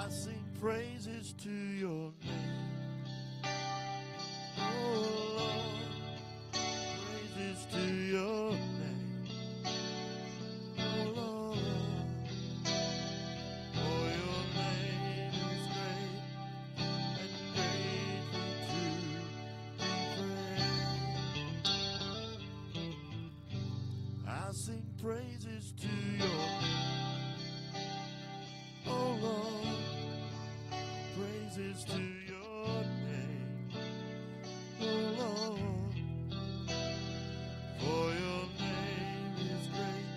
I sing praises to your name. Oh Lord, praises to your name. Oh Lord, for your name is great and greatly to be praised. I sing praises to your name. Oh Lord, praises to your name. Oh Lord, for your name is great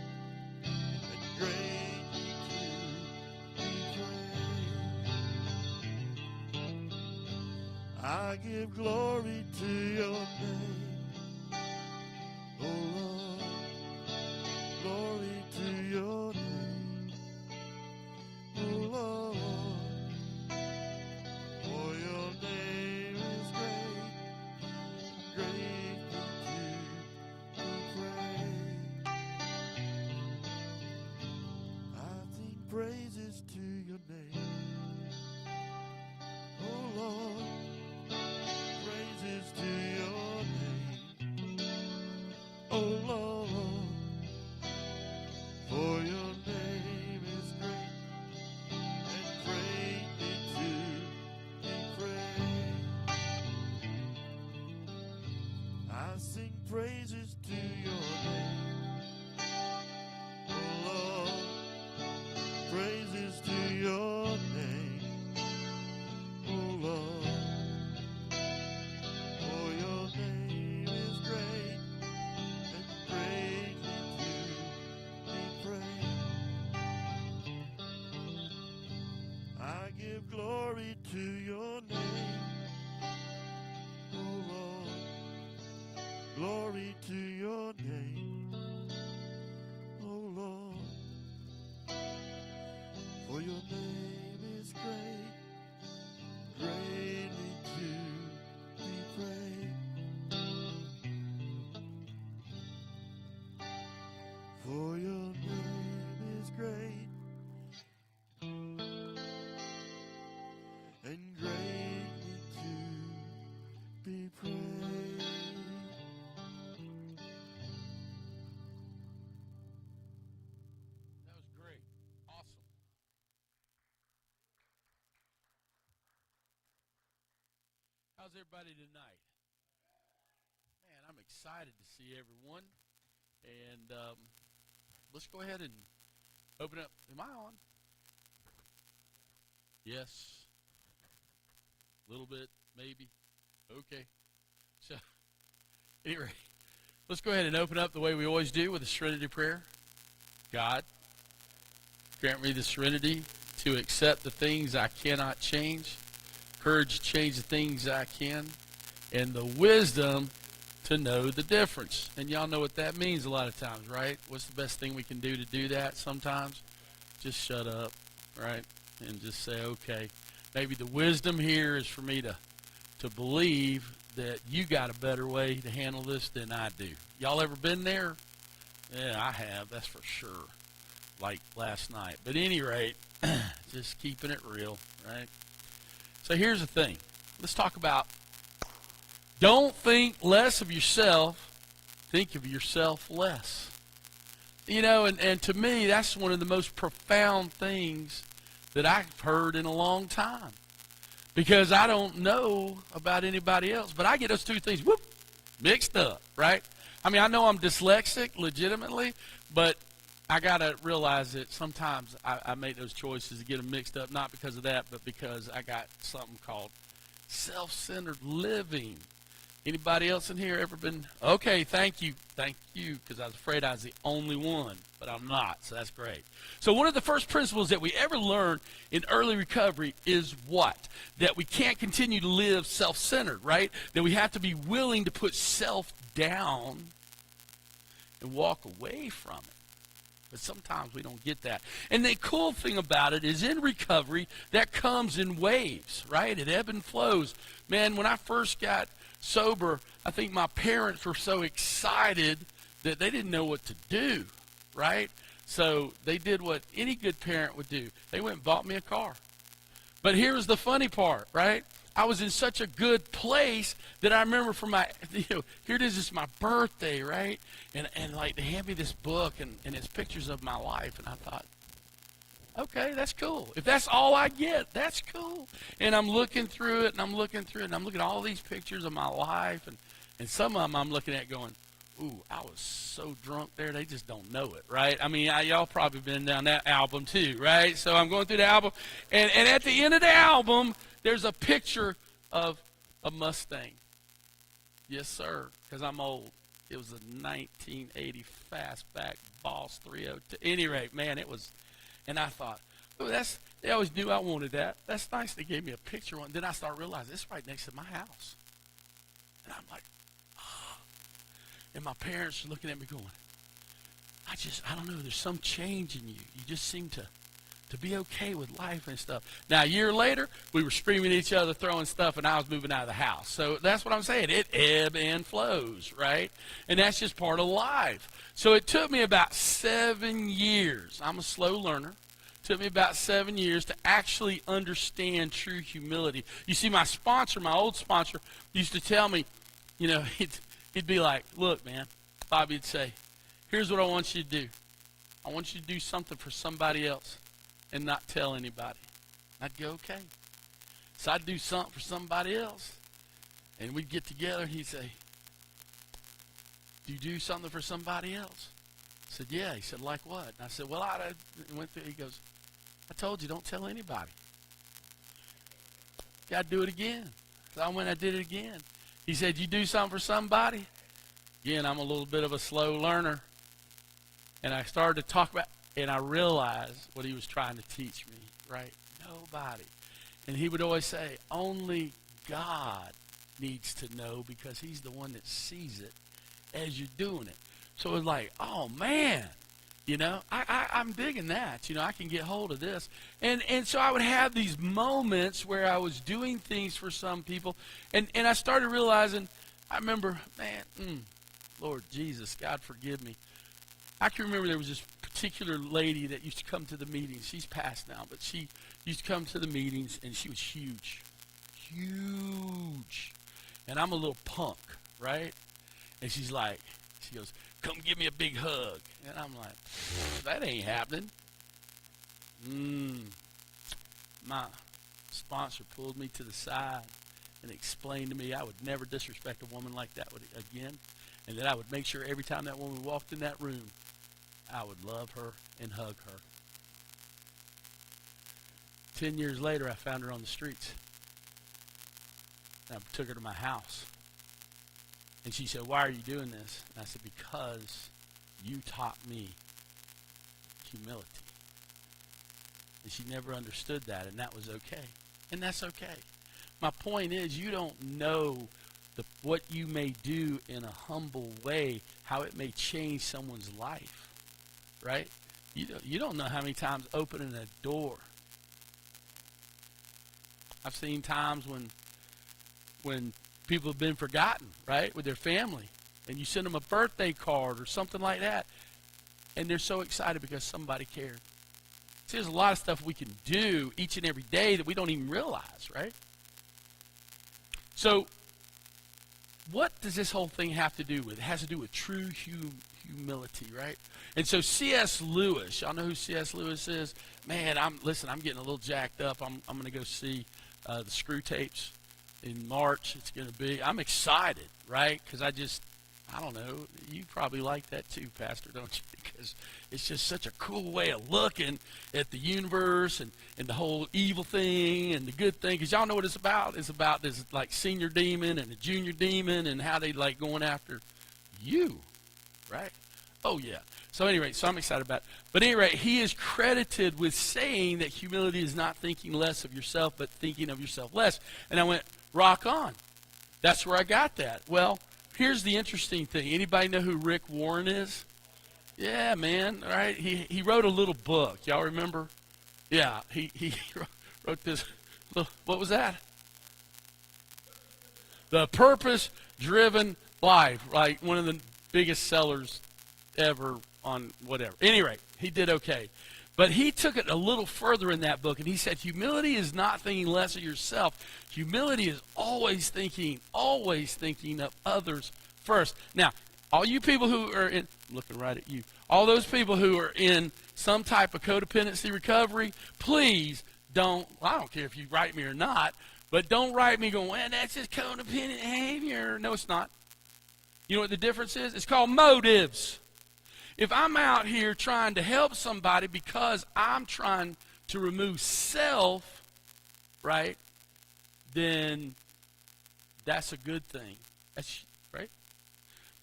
and greatly to be praised. I give glory to your name. Oh Lord, glory to your name. Oh Lord, for your name is great, greatly to be praised. I sing praises to your name. Oh Lord, praises to your name. Oh Lord, for your name is great and greatly to be praised. I sing praises to your name. Oh Lord, praises to your name. Oh Lord, for your name is great and greatly to be praised. I give glory to your name. Oh Lord, glory to your name. Oh Lord, for your name is great, greatly to be praised. For your name is great and greatly to be praised. That was great. Awesome. How's everybody tonight? Man, I'm excited to see everyone. And let's go ahead and open up. Am I on? Yes. A little bit, maybe. Okay. So, anyway, let's go ahead and open up the way we always do with a serenity prayer. God, grant me the serenity to accept the things I cannot change, courage to change the things I can, and the wisdom to know the difference. And y'all know what that means a lot of times, right? What's the best thing we can do to do that sometimes? Just shut up, right? And just say, okay. Maybe the wisdom here is for me to believe that you got a better way to handle this than I do. Y'all ever been there? Yeah, I have, that's for sure. Like last night. But at any rate, just keeping it real, right? So here's the thing. Let's talk about don't think less of yourself, think of yourself less. You know, and to me, that's one of the most profound things that I've heard in a long time. Because I don't know about anybody else, but I get those two things, mixed up, right? I mean, I know I'm dyslexic, legitimately, but I got to realize that sometimes I make those choices to get them mixed up, not because of that, but because I got something called self-centered living. Anybody else in here ever been? Okay, thank you, because I was afraid I was the only one, but I'm not, so that's great. So one of the first principles that we ever learn in early recovery is what? That we can't continue to live self-centered, right? That we have to be willing to put self down and walk away from it. But sometimes we don't get that. And the cool thing about it is in recovery, that comes in waves, right? It ebbs and flows. Man, when I first got sober, I think my parents were so excited that they didn't know what to do, right? So they did what any good parent would do. They went and bought me a car. But here's the funny part, right? I was in such a good place that I remember for my, here it is, it's my birthday, right? And like they hand me this book and it's pictures of my life. And I thought, okay, that's cool. If that's all I get, that's cool. And I'm looking through it and I'm looking at all these pictures of my life. And some of them I'm looking at going, ooh, I was so drunk there, they just don't know it, right? I mean, y'all probably been down that album too, right? So I'm going through the album, and at the end of the album, there's a picture of a Mustang. Yes, sir, because I'm old. It was a 1980 Fastback Boss 302. At any rate, man, it was, and I thought, oh, they always knew I wanted that. That's nice. They gave me a picture one. Then I started realizing it's right next to my house. And I'm like, and my parents are looking at me going, I don't know, there's some change in you. You just seem to be okay with life and stuff. Now, a year later, we were screaming at each other, throwing stuff, and I was moving out of the house. So that's what I'm saying. It ebb and flows, right? And that's just part of life. So it took me about 7 years. I'm a slow learner. It took me about 7 years to actually understand true humility. You see, my sponsor, my old sponsor, used to tell me, he'd be like, look, man, Bobby would say, here's what I want you to do. I want you to do something for somebody else and not tell anybody. I'd go, okay. So I'd do something for somebody else. And we'd get together and he'd say, do you do something for somebody else? I said, yeah. He said, like what? And I said, well, I went through. He goes, I told you, don't tell anybody. Got to do it again. So I went and I did it again. He said, you do something for somebody? Again, I'm a little bit of a slow learner. And I started to talk about, and I realized what he was trying to teach me, right? Nobody. And he would always say, only God needs to know because he's the one that sees it as you're doing it. So it was like, oh, man, I'm digging that. I can get hold of this. And so I would have these moments where I was doing things for some people. And I started realizing, I remember, man, Lord Jesus, God forgive me. I can remember there was this particular lady that used to come to the meetings. She's passed now, but she used to come to the meetings, and she was huge. Huge. And I'm a little punk, right? And she goes, come give me a big hug. And I'm like, that ain't happening. My sponsor pulled me to the side and explained to me I would never disrespect a woman like that again, and that I would make sure every time that woman walked in that room, I would love her and hug her. 10 years later, I found her on the streets. And I took her to my house. And she said, why are you doing this? And I said, because you taught me humility. And she never understood that, and that was okay. And that's okay. My point is, you don't know what you may do in a humble way, how it may change someone's life, right? You don't know how many times opening a door. I've seen times when people have been forgotten, right, with their family, and you send them a birthday card or something like that, and they're so excited because somebody cared. See, there's a lot of stuff we can do each and every day that we don't even realize, right? So what does this whole thing have to do with? It has to do with true humility, right? And so C.S. Lewis, y'all know who C.S. Lewis is? Man, I'm getting a little jacked up. I'm going to go see the Screw Tapes in March. It's going to be, I'm excited, right? Because I don't know, you probably like that too, Pastor, don't you? Because it's just such a cool way of looking at the universe and the whole evil thing and the good thing. Because y'all know what it's about. It's about this like senior demon and the junior demon and how they like going after you, right? Oh, yeah. So anyway, I'm excited about it. But anyway, he is credited with saying that humility is not thinking less of yourself, but thinking of yourself less. And I went, rock on. That's where I got that. Well, here's the interesting thing. Anybody know who Rick Warren is? Yeah, man. All right. He wrote a little book. Y'all remember? Yeah. He wrote this. What was that? The Purpose-Driven Life. Like one of the biggest sellers ever on whatever. Anyway, he did okay. But he took it a little further in that book, and he said humility is not thinking less of yourself. Humility is always thinking of others first. Now, all you people who are in, I'm looking right at you, all those people who are in some type of codependency recovery, please don't, well, I don't care if you write me or not, but don't write me going, well, that's just codependent behavior. No, it's not. You know what the difference is? It's called motives. If I'm out here trying to help somebody because I'm trying to remove self, right, then that's a good thing. That's right.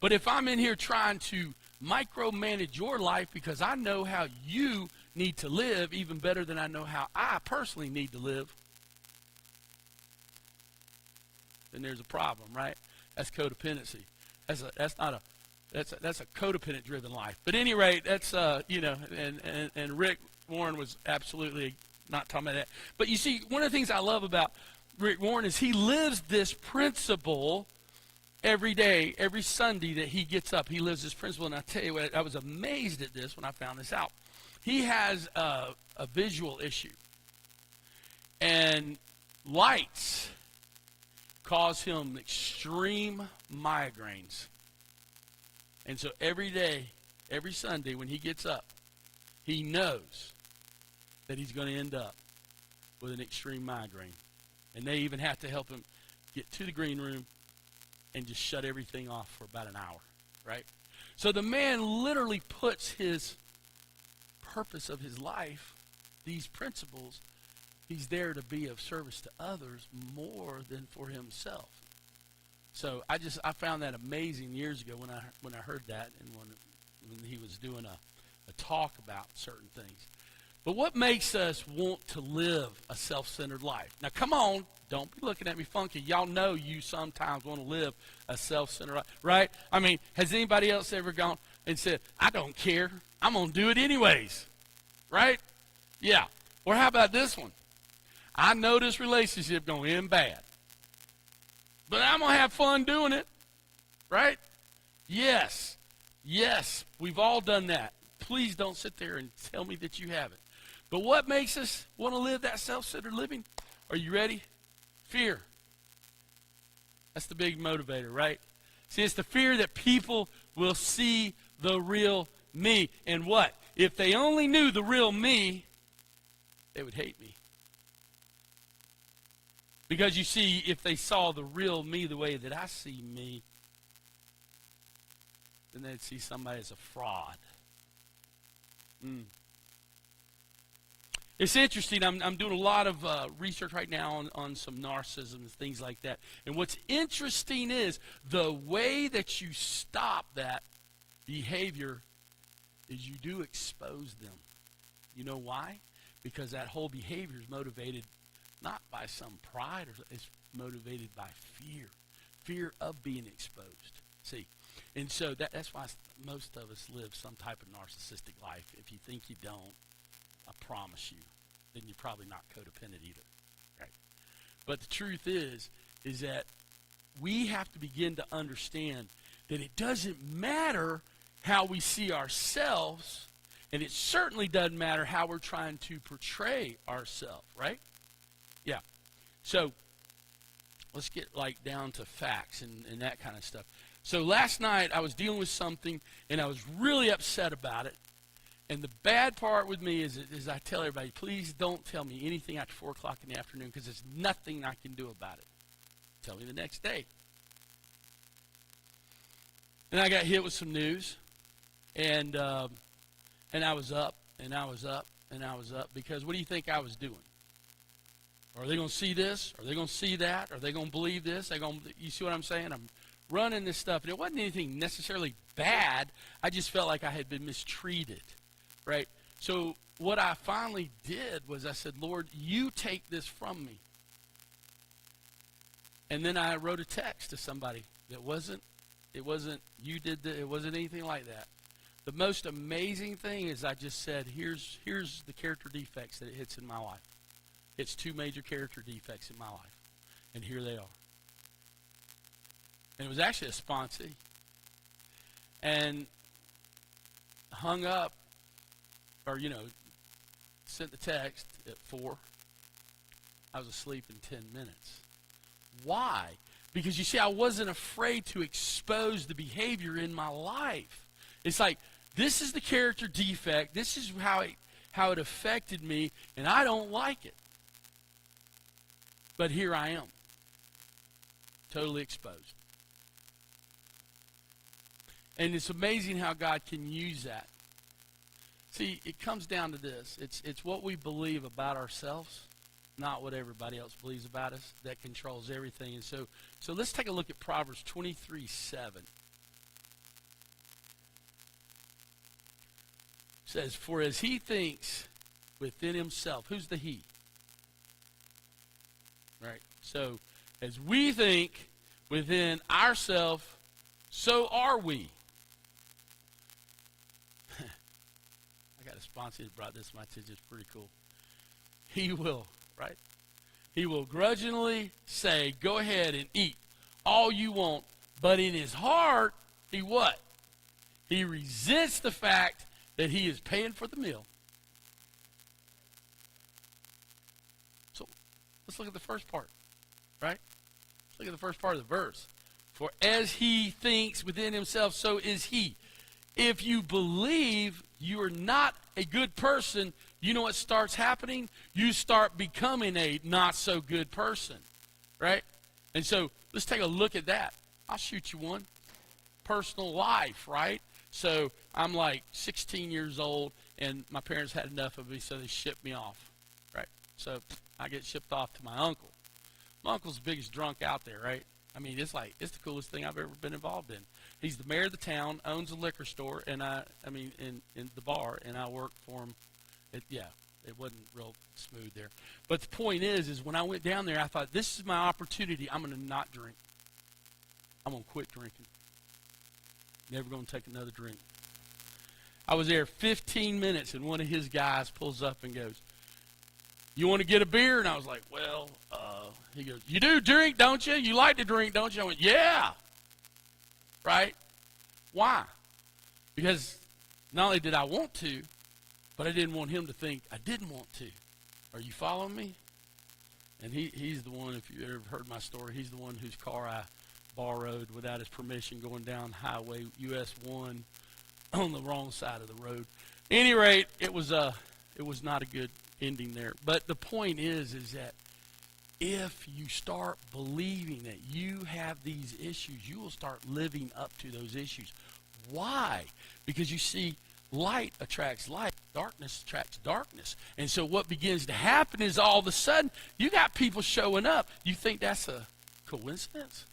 But if I'm in here trying to micromanage your life because I know how you need to live even better than I know how I personally need to live, then there's a problem, right? That's codependency. That's a codependent driven life. But at any rate, that's and Rick Warren was absolutely not talking about that. But you see, one of the things I love about Rick Warren is he lives this principle every day, every Sunday that he gets up. He lives this principle, and I tell you what, I was amazed at this when I found this out. He has a visual issue, and lights cause him extreme migraines. And so every day, every Sunday when he gets up, he knows that he's going to end up with an extreme migraine. And they even have to help him get to the green room and just shut everything off for about an hour, right? So the man literally puts his purpose of his life, these principles, he's there to be of service to others more than for himself. So I found that amazing years ago when I heard that, and when he was doing a talk about certain things. But what makes us want to live a self-centered life? Now, come on, don't be looking at me funky. Y'all know you sometimes want to live a self-centered life, right? I mean, has anybody else ever gone and said, I don't care, I'm going to do it anyways, right? Yeah. Or how about this one? I know this relationship going to end bad, but I'm going to have fun doing it, right? Yes. Yes, we've all done that. Please don't sit there and tell me that you haven't. But what makes us want to live that self-centered living? Are you ready? Fear. That's the big motivator, right? See, it's the fear that people will see the real me. And what? If they only knew the real me, they would hate me. Because you see, if they saw the real me the way that I see me, then they'd see somebody as a fraud. It's interesting. I'm doing a lot of research right now on some narcissism and things like that. And what's interesting is the way that you stop that behavior is you do expose them. You know why? Because that whole behavior is motivated not by some pride, it's motivated by fear of being exposed. See, and so that's why most of us live some type of narcissistic life. If you think you don't, I promise you, then you're probably not codependent either, right? But the truth is that we have to begin to understand that it doesn't matter how we see ourselves, and it certainly doesn't matter how we're trying to portray ourselves, right? Yeah. So let's get down to facts and that kind of stuff. So last night I was dealing with something, and I was really upset about it. And the bad part with me is I tell everybody, please don't tell me anything after 4 o'clock in the afternoon, because there's nothing I can do about it. Tell me the next day. And I got hit with some news, and I was up, and I was up, and I was up, because what do you think I was doing? Are they going to see this? Are they going to see that? Are they going to believe this? You see what I'm saying? I'm running this stuff, and it wasn't anything necessarily bad. I just felt like I had been mistreated, right? So what I finally did was I said, Lord, you take this from me. And then I wrote a text to somebody. It wasn't you did that. It wasn't anything like that. The most amazing thing is I just said, here's the character defects that it hits in my life. It's 2 major character defects in my life. And here they are. And it was actually a sponsee. And hung up, or, sent the text at 4. I was asleep in 10 minutes. Why? Because you see, I wasn't afraid to expose the behavior in my life. It's like, this is the character defect. This is how it affected me, and I don't like it. But here I am, totally exposed. And it's amazing how God can use that. See, it comes down to this. It's what we believe about ourselves, not what everybody else believes about us, that controls everything. And so let's take a look at Proverbs 23:7. It says, "For as he thinks within himself," who's the he? Right? So, as we think within ourselves, so are we. I got a sponsor that brought this to my attention. It's pretty cool. He will, right? He will grudgingly say, go ahead and eat all you want. But in his heart, he what? He resents the fact that he is paying for the meal. So let's look at the first part, right? Let's look at the first part of the verse. For as he thinks within himself, so is he. If you believe you are not a good person, you know what starts happening? You start becoming a not so good person, right? And so let's take a look at that. I'll shoot you one. Personal life, right? So I'm like 16 years old, and my parents had enough of me, so they shipped me off, right? So I get shipped off to my uncle. My uncle's the biggest drunk out there, right? I mean, it's the coolest thing I've ever been involved in. He's the mayor of the town, owns a liquor store, and in the bar, and I work for him. It wasn't real smooth there. But the point is when I went down there, I thought, this is my opportunity. I'm going to not drink. I'm going to quit drinking. Never going to take another drink. I was there 15 minutes, and one of his guys pulls up and goes, you want to get a beer? And I was like, well, he goes, you do drink, don't you? You like to drink, don't you? I went, yeah. Right? Why? Because not only did I want to, but I didn't want him to think I didn't want to. Are you following me? And he's the one, if you ever heard my story, he's the one whose car I borrowed without his permission going down Highway US 1 on the wrong side of the road. At any rate, it was not a good ending there. But the point is that if you start believing that you have these issues, you will start living up to those issues. Why? Because you see, light attracts light. Darkness attracts darkness. And so what begins to happen is all of a sudden, you got people showing up. You think that's a coincidence?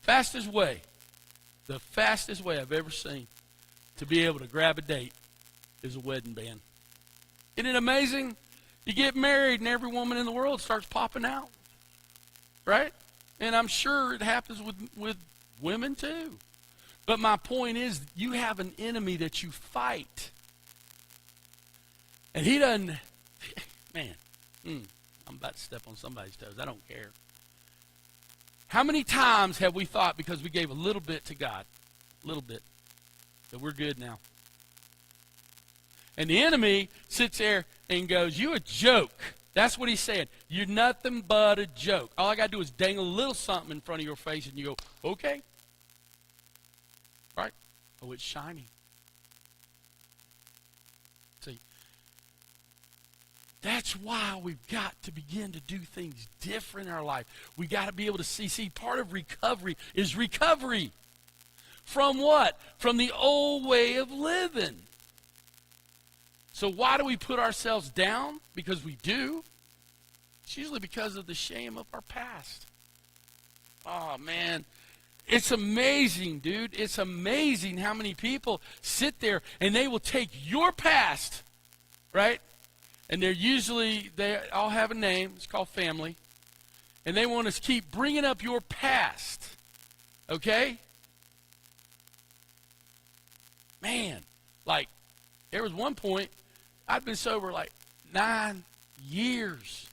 The fastest way I've ever seen to be able to grab a date is a wedding band. Isn't it amazing? You get married and every woman in the world starts popping out, right? And I'm sure it happens with women too. But my point is, you have an enemy that you fight. And he doesn't, man, I'm about to step on somebody's toes. I don't care. How many times have we thought because we gave a little bit to God, that we're good now? And the enemy sits there and goes, you a joke. That's what he's saying. You're nothing but a joke. All I got to do is dangle a little something in front of your face and you go, okay. Right? Oh, it's shiny. See, that's why we've got to begin to do things different in our life. We got to be able to see, part of recovery is recovery. From what? From the old way of living. So why do we put ourselves down? Because we do. It's usually because of the shame of our past. Oh, man. It's amazing, dude. It's amazing how many people sit there and they will take your past, right? And they all have a name. It's called family. And they want to keep bringing up your past. Okay? Man, like, there was one point, I'd been sober like 9 years.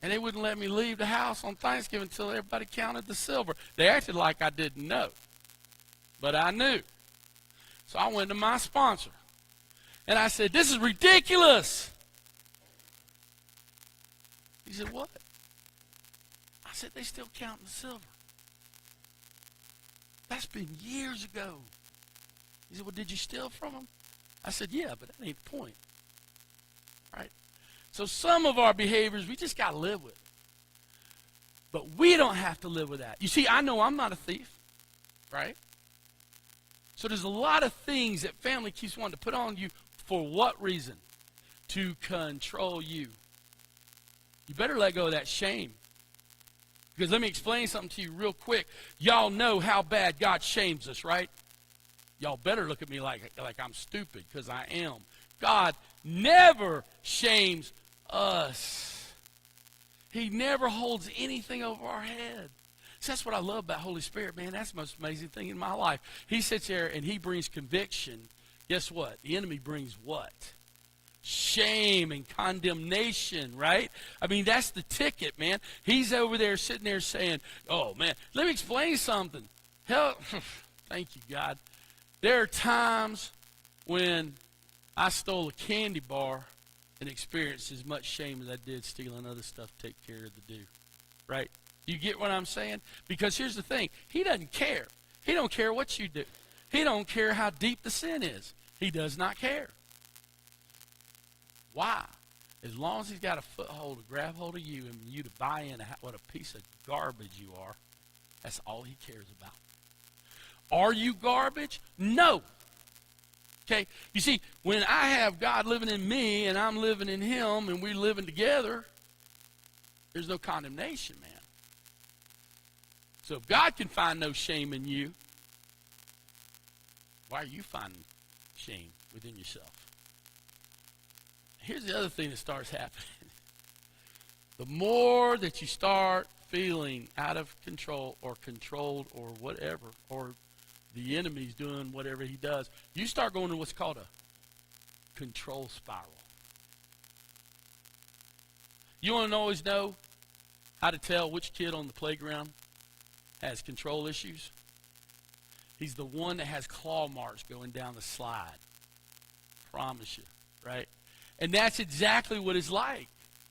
And they wouldn't let me leave the house on Thanksgiving until everybody counted the silver. They acted like I didn't know. But I knew. So I went to my sponsor. And I said, this is ridiculous. He said, what? I said, they still counting the silver. That's been years ago. He said, well, did you steal from them? I said, yeah, but that ain't the point. Right? So some of our behaviors, we just got to live with. But we don't have to live with that. You see, I know I'm not a thief. Right? So there's a lot of things that family keeps wanting to put on you. For what reason? To control you. You better let go of that shame. Because let me explain something to you real quick. Y'all know how bad God shames us, right? Y'all better look at me like I'm stupid, because I am. God never shames us. He never holds anything over our head. So that's what I love about Holy Spirit, man. That's the most amazing thing in my life. He sits there and he brings conviction. Guess what? The enemy brings what? Shame and condemnation, right? I mean, that's the ticket, man. He's over there sitting there saying, oh, man, let me explain something. Hell, thank you, God. There are times when I stole a candy bar and experienced as much shame as I did stealing other stuff to take care of the due, right? You get what I'm saying? Because here's the thing. He doesn't care. He don't care what you do. He don't care how deep the sin is. He does not care. Why? As long as he's got a foothold to grab hold of you and you to buy in what a piece of garbage you are, that's all he cares about. Are you garbage? No. Okay? You see, when I have God living in me and I'm living in him and we're living together, there's no condemnation, man. So if God can find no shame in you, why are you finding shame within yourself? Here's the other thing that starts happening. The more that you start feeling out of control or controlled or whatever, or the enemy's doing whatever he does, you start going to what's called a control spiral. You want to always know how to tell which kid on the playground has control issues? He's the one that has claw marks going down the slide. Promise you, right? And that's exactly what it's like,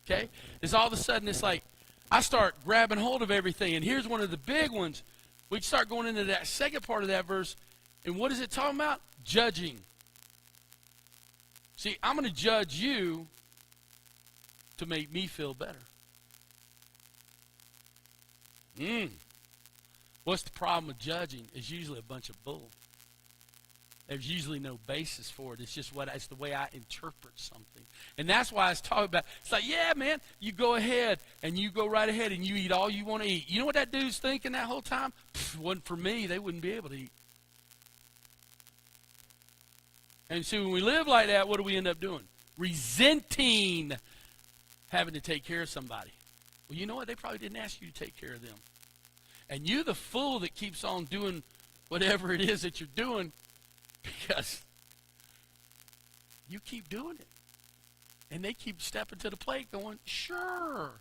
okay? It's all of a sudden, it's like, I start grabbing hold of everything. And here's one of the big ones. We start going into that second part of that verse. And what is it talking about? Judging. See, I'm going to judge you to make me feel better. What's the problem with judging? It's usually a bunch of bull. There's usually no basis for it. It's just it's the way I interpret something. And that's why I was talking about, it's like, yeah, man, you go ahead and you go right ahead and you eat all you want to eat. You know what that dude's thinking that whole time? Wasn't for me, they wouldn't be able to eat. And see, when we live like that, what do we end up doing? Resenting having to take care of somebody. Well, you know what? They probably didn't ask you to take care of them. And you, the fool that keeps on doing whatever it is that you're doing, because you keep doing it. And they keep stepping to the plate going, sure,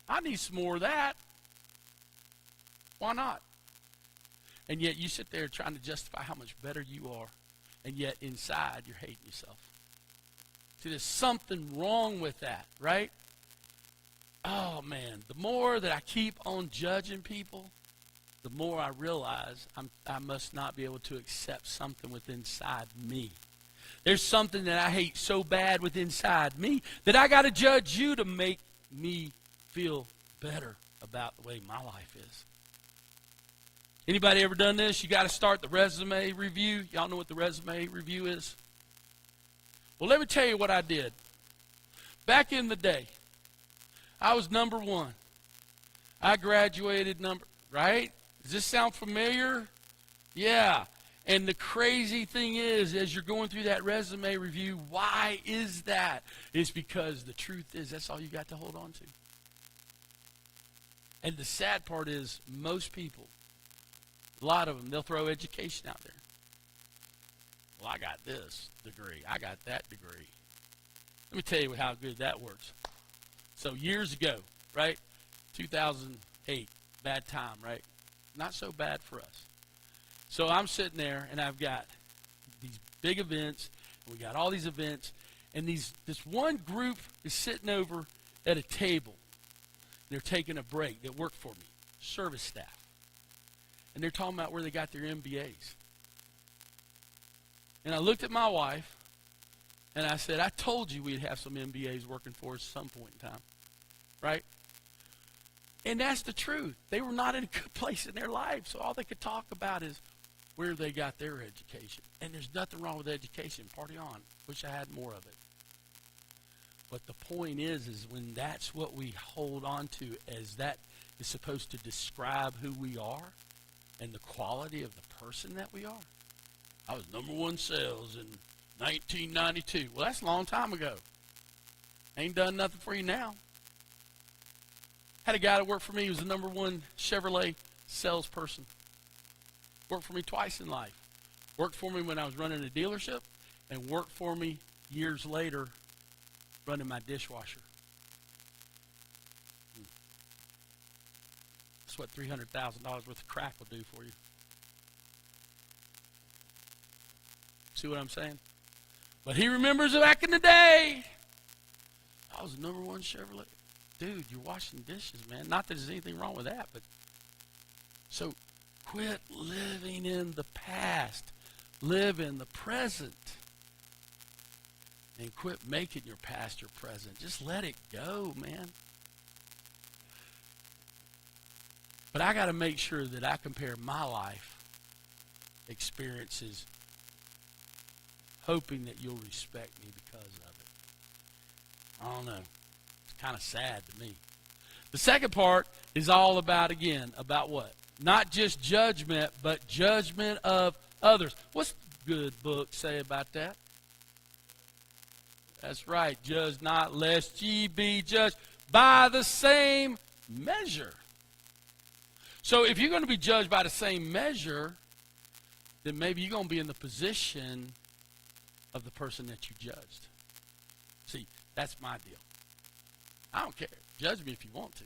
I need some more of that. Why not? And yet you sit there trying to justify how much better you are. And yet inside you're hating yourself. See, there's something wrong with that, right? Oh, man, the more that I keep on judging people, the more I realize I must not be able to accept something within inside me. There's something that I hate so bad within inside me that I got to judge you to make me feel better about the way my life is. Anybody ever done this? You got to start the resume review. Y'all know what the resume review is? Well, let me tell you what I did. Back in the day, I was number one. I graduated right? Does this sound familiar? Yeah. And the crazy thing is, as you're going through that resume review, why is that? It's because the truth is that's all you got to hold on to. And the sad part is most people, a lot of them, they'll throw education out there. Well, I got this degree. I got that degree. Let me tell you how good that works. So years ago, right, 2008, bad time, right? Not so bad for us. So I'm sitting there, and I've got these big events. We got all these events, and this one group is sitting over at a table. They're taking a break that work for me, service staff. And they're talking about where they got their MBAs. And I looked at my wife, and I said, I told you we'd have some MBAs working for us at some point in time. Right? And that's the truth. They were not in a good place in their life, so all they could talk about is where they got their education. And there's nothing wrong with education. Party on. Wish I had more of it. But the point is when that's what we hold on to as that is supposed to describe who we are and the quality of the person that we are. I was number one sales in 1992. Well, that's a long time ago. Ain't done nothing for you now. Had a guy that worked for me. He was the number one Chevrolet salesperson. Worked for me twice in life. Worked for me when I was running a dealership, and worked for me years later running my dishwasher. That's what $300,000 worth of crack will do for you. See what I'm saying? But he remembers it back in the day. I was the number one Chevrolet. Dude, you're washing dishes, man. Not that there's anything wrong with that, but so quit living in the past. Live in the present. And quit making your past your present. Just let it go, man. But I got to make sure that I compare my life experiences, hoping that you'll respect me because of it. I don't know. It's kind of sad to me. The second part is all about, again, about what? Not just judgment, but judgment of others. What's the good book say about that? That's right. Judge not, lest ye be judged by the same measure. So if you're going to be judged by the same measure, then maybe you're going to be in the position of the person that you judged. See, that's my deal. I don't care. Judge me if you want to,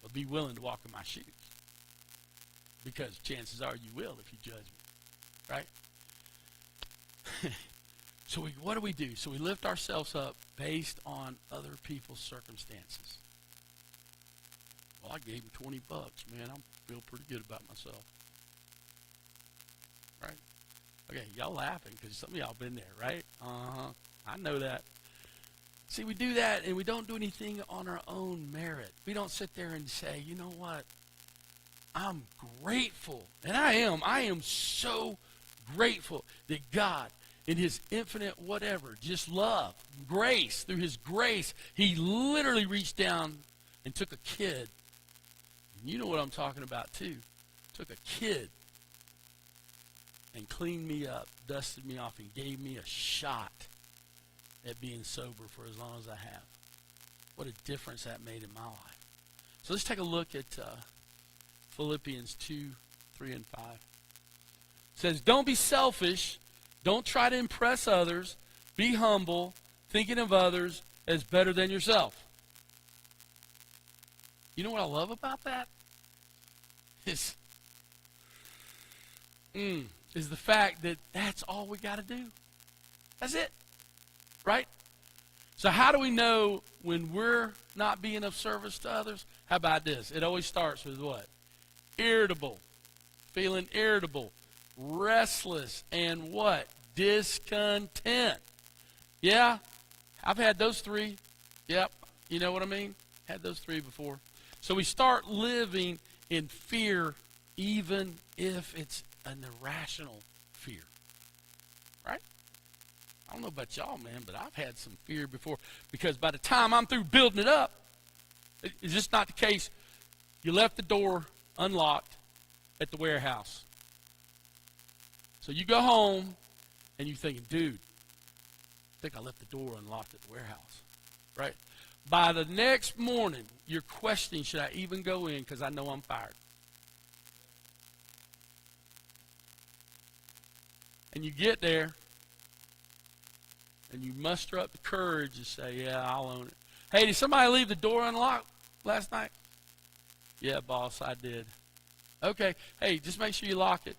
but be willing to walk in my shoes. Because chances are you will if you judge me. Right? So what do? So we lift ourselves up based on other people's circumstances. Well, I gave him $20, man. I feel pretty good about myself. Right? Okay, y'all laughing because some of y'all been there, right? I know that. See, we do that and we don't do anything on our own merit. We don't sit there and say, you know what? I'm grateful. And I am so grateful that God, in his infinite whatever, just love, grace, through his grace, he literally reached down and took a kid. And you know what I'm talking about too. Took a kid and cleaned me up, dusted me off, and gave me a shot at being sober for as long as I have. What a difference that made in my life. So let's take a look at Philippians 2, 3, and 5. It says, don't be selfish. Don't try to impress others. Be humble, thinking of others as better than yourself. You know what I love about that? Is the fact that that's all we got to do. That's it. Right? So how do we know when we're not being of service to others? How about this? It always starts with what? Irritable. Feeling irritable. Restless. And what? Discontent. Yeah? I've had those three. Yep. You know what I mean? Had those three before. So we start living in fear even if it's an irrational fear. Right? I don't know about y'all, man, but I've had some fear before because by the time I'm through building it up, it's just not the case. You left the door unlocked at the warehouse. So you go home and you're thinking, dude, I think I left the door unlocked at the warehouse. Right? By the next morning, you're questioning, should I even go in because I know I'm fired? And you get there, and you muster up the courage to say, yeah, I'll own it. Hey, did somebody leave the door unlocked last night? Yeah, boss, I did. Okay. Hey, just make sure you lock it.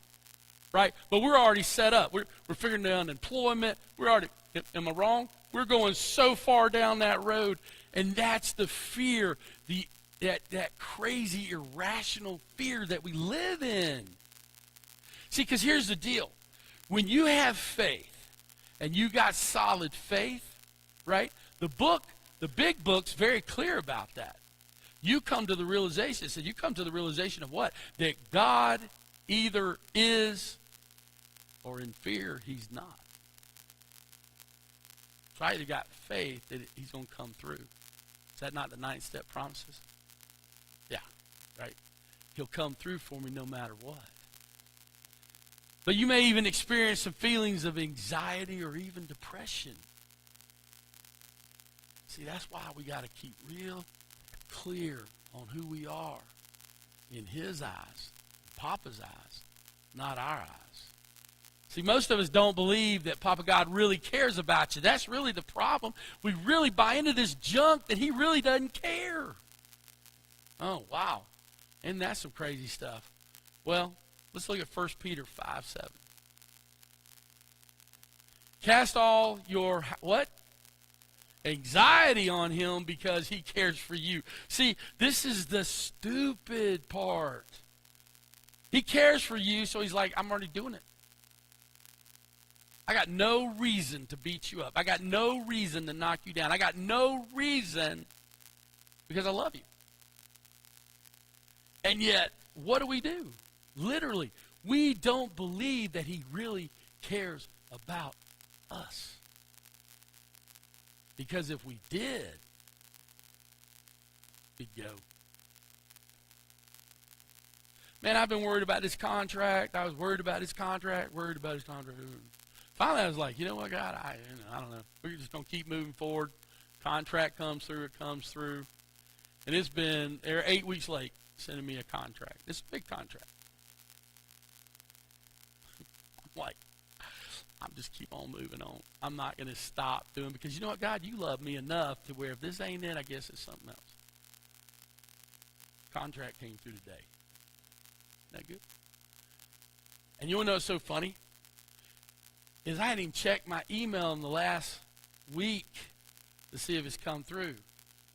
right? But we're already set up. We're figuring out unemployment. We're already, am I wrong? We're going so far down that road, and that's the fear, that crazy, irrational fear that we live in. See, because here's the deal. When you have faith, and you got solid faith, right? The big book's very clear about that. You come to the realization, so you come to the realization of what? That God either is or in fear, he's not. So I either got faith that he's going to come through. Is that not the 9th step promises? Yeah, right? He'll come through for me no matter what. But you may even experience some feelings of anxiety or even depression. See, that's why we got to keep real clear on who we are in his eyes, Papa's eyes, not our eyes. See, most of us don't believe that Papa God really cares about you. That's really the problem. We really buy into this junk that he really doesn't care. Oh, wow. Isn't that some crazy stuff? Well, let's look at 1 Peter 5:7. Cast all your, what? Anxiety on him because he cares for you. See, this is the stupid part. He cares for you, so he's like, I'm already doing it. I got no reason to beat you up. I got no reason to knock you down. I got no reason because I love you. And yet, what do? Literally, we don't believe that he really cares about us. Because if we did, we'd go. Man, I've been worried about this contract. I was worried about his contract. Finally, I was like, you know what, God, I don't know. We're just going to keep moving forward. Contract comes through, it comes through. And they're 8 weeks late sending me a contract. It's a big contract. I'm like, I'm just keep on moving on. I'm not going to stop doing, because you know what, God, you love me enough to where if this ain't it, I guess it's something else. Contract came through today. Isn't that good? And you want to know what's so funny? Is I hadn't even checked my email in the last week to see if it's come through.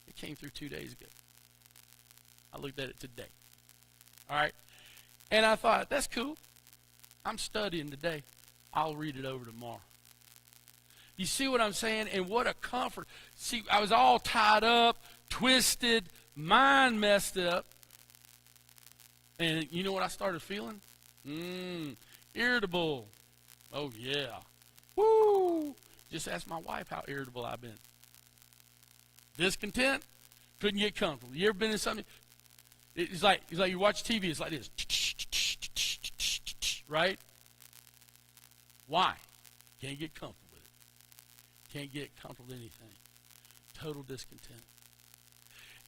It came through 2 days ago. I looked at it today. All right? And I thought, that's cool. I'm studying today. I'll read it over tomorrow. You see what I'm saying? And what a comfort. See, I was all tied up, twisted, mind messed up. And you know what I started feeling? Irritable. Oh, yeah. Woo! Just ask my wife how irritable I've been. Discontent. Couldn't get comfortable. You ever been in something? It's like you watch TV. It's like this. Right? Why? Can't get comfortable with it. Can't get comfortable with anything. Total discontent.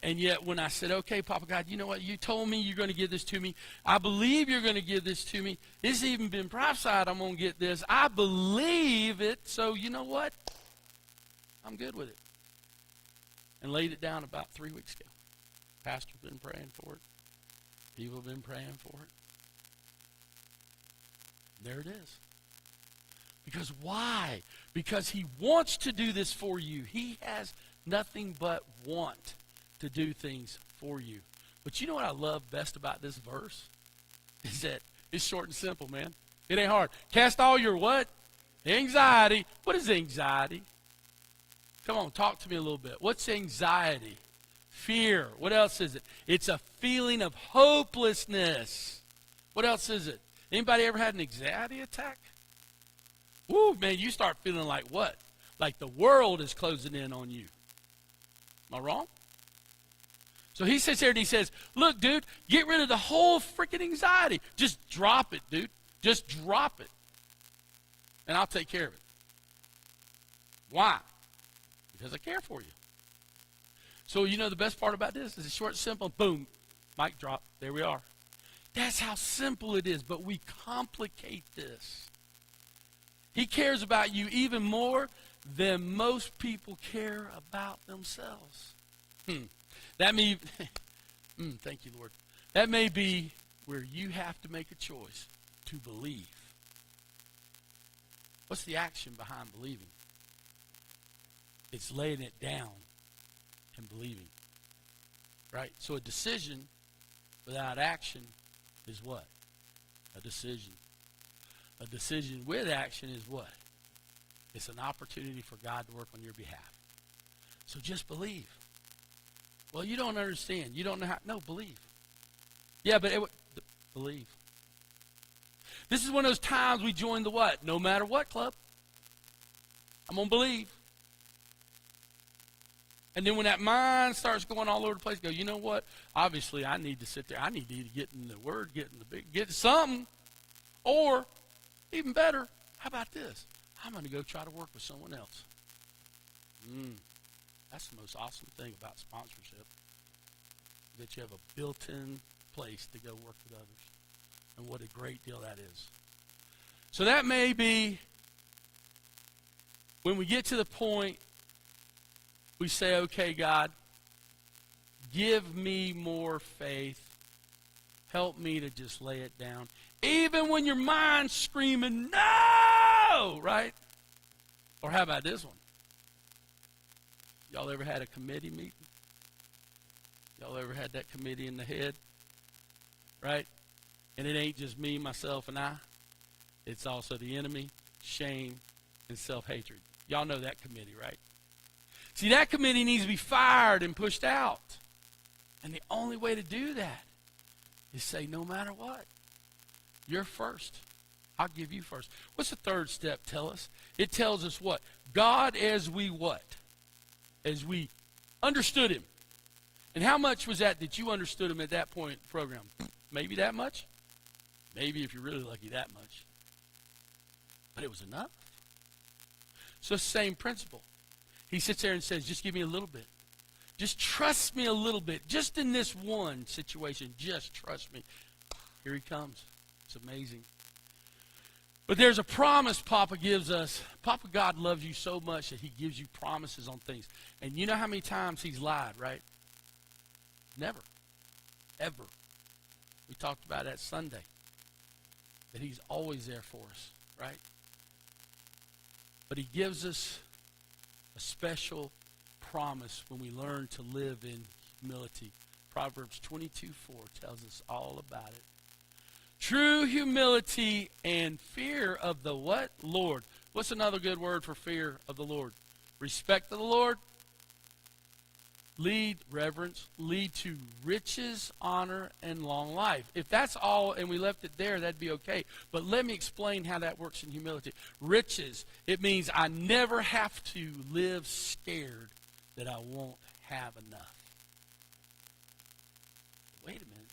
And yet when I said, okay, Papa God, you know what? You told me you're going to give this to me. I believe you're going to give this to me. It's even been prophesied I'm going to get this. I believe it. So you know what? I'm good with it. And laid it down about 3 weeks ago. Pastor's been praying for it. People have been praying for it. There it is. Because why? Because he wants to do this for you. He has nothing but want to do things for you. But you know what I love best about this verse? Is that it's short and simple, man. It ain't hard. Cast all your what? Anxiety. What is anxiety? Come on, talk to me a little bit. What's anxiety? Fear. What else is it? It's a feeling of hopelessness. What else is it? Anybody ever had an anxiety attack? Woo, man, you start feeling like what? Like the world is closing in on you. Am I wrong? So he sits there and he says, look, dude, get rid of the whole freaking anxiety. Just drop it, dude. Just drop it. And I'll take care of it. Why? Because I care for you. So you know the best part about this is it's short and simple. Boom. Mic drop. There we are. That's how simple it is, but we complicate this. He cares about you even more than most people care about themselves. That may, thank you, Lord. That may be where you have to make a choice to believe What's the action behind believing? It's laying it down and believing. Right? So a decision without action is what? A decision. A decision with action is what? It's an opportunity for God to work on your behalf. So just believe. Well, you don't understand. You don't know how. No, believe. Yeah, but believe. This is one of those times we join the what? No matter what club. I'm going to believe. And then when that mind starts going all over the place, go, you know what? Obviously, I need to sit there. I need to get in the Word, get something. Or, even better, how about this? I'm going to go try to work with someone else. That's the most awesome thing about sponsorship, that you have a built-in place to go work with others. And what a great deal that is. So that may be when we get to the point we say, okay, God, give me more faith. Help me to just lay it down. Even when your mind's screaming, no! Right? Or how about this one? Y'all ever had a committee meeting? Y'all ever had that committee in the head? Right? And it ain't just me, myself, and I. It's also the enemy, shame, and self-hatred. Y'all know that committee, right? See, that committee needs to be fired and pushed out. And the only way to do that is say, no matter what, you're first. I'll give you first. What's the third step tell us? It tells us what? God as we what? As we understood him. And how much was that you understood him at that point in the program? Maybe that much? Maybe if you're really lucky, that much. But it was enough. So it's the same principle. He sits there and says, just give me a little bit. Just trust me a little bit. Just in this one situation, just trust me. Here he comes. It's amazing. But there's a promise Papa gives us. Papa God loves you so much that he gives you promises on things. And you know how many times he's lied, right? Never. Ever. We talked about that Sunday. That he's always there for us, right? But he gives us a special promise when we learn to live in humility. Proverbs 22:4 tells us all about it. True humility and fear of the what? Lord. What's another good word for fear of the Lord? Respect of the Lord. Reverence, lead to riches, honor, and long life. If that's all and we left it there, that'd be okay. But let me explain how that works in humility. Riches, it means I never have to live scared that I won't have enough. Wait a minute.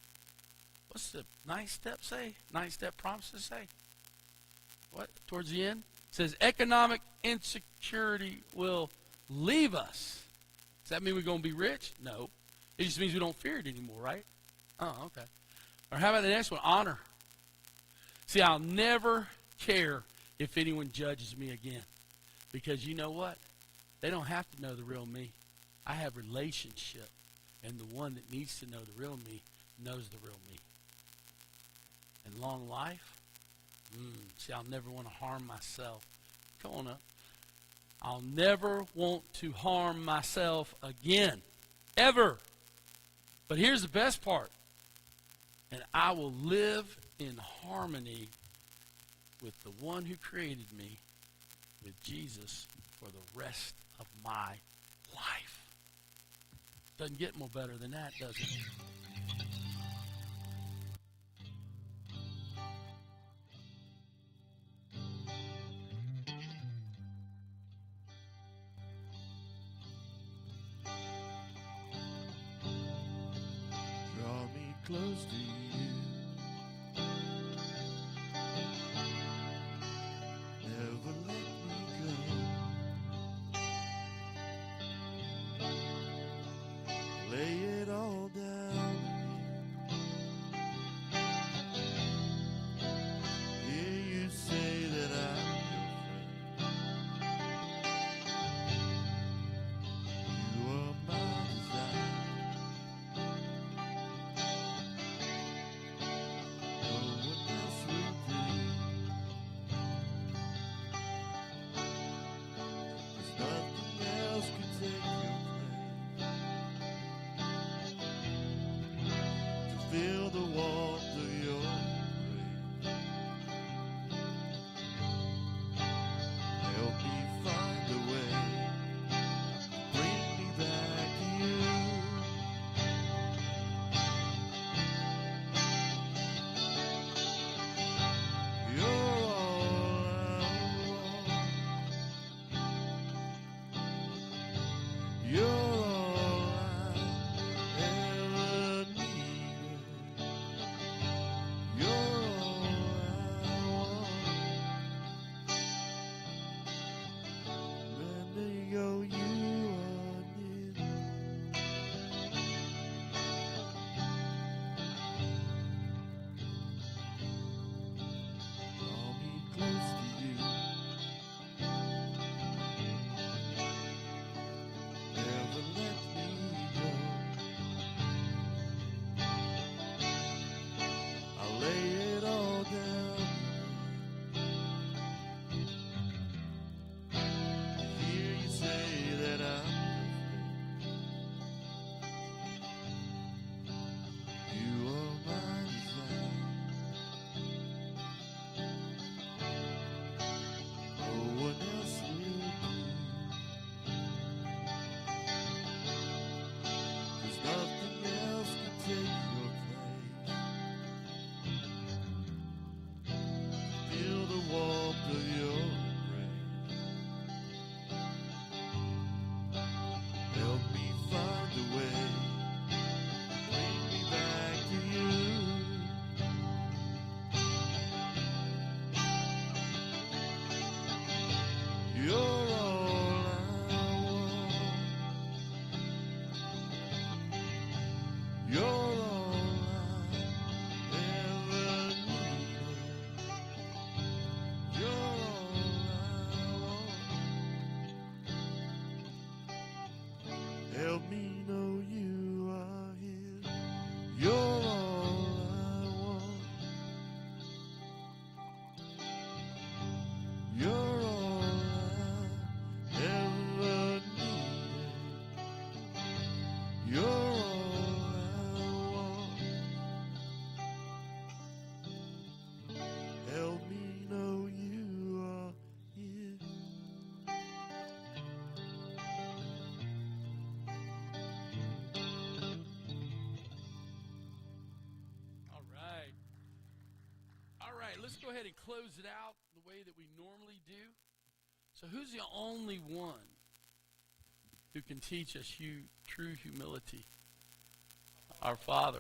What's the ninth step say? Ninth step promises say? What? Towards the end? It says economic insecurity will leave us. Does that mean we're going to be rich? No. It just means we don't fear it anymore, right? Oh, okay. Or how about the next one? Honor. See, I'll never care if anyone judges me again. Because you know what? They don't have to know the real me. I have relationship. And the one that needs to know the real me knows the real me. And long life? See, I'll never want to harm myself. Come on up. I'll never want to harm myself again. Ever. But here's the best part. And I will live in harmony with the one who created me, with Jesus, for the rest of my life. Doesn't get more better than that, does it? Draw me close to you. Never let me go. Lay it all down. Hear you say that I'm your friend. You are my desire. the way. Bring me back to you. You're all I want. You're all I ever needed. You're all I want. Help me know you are here. You're all I want. You're all I ever needed. You're all I want. Help me know you are here. All right. All right, let's go ahead and close it out the way that we normally do. So, who's the only one who can teach us true humility? Our Father,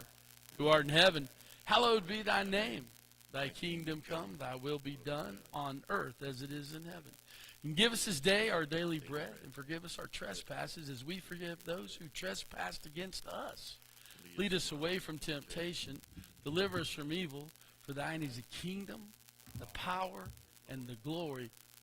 who art in heaven, hallowed be thy name. Thy kingdom come, thy will be done on earth as it is in heaven. And give us this day our daily bread, and forgive us our trespasses as we forgive those who trespass against us. Lead us away from temptation. Deliver us from evil. For thine is the kingdom, the power, and the glory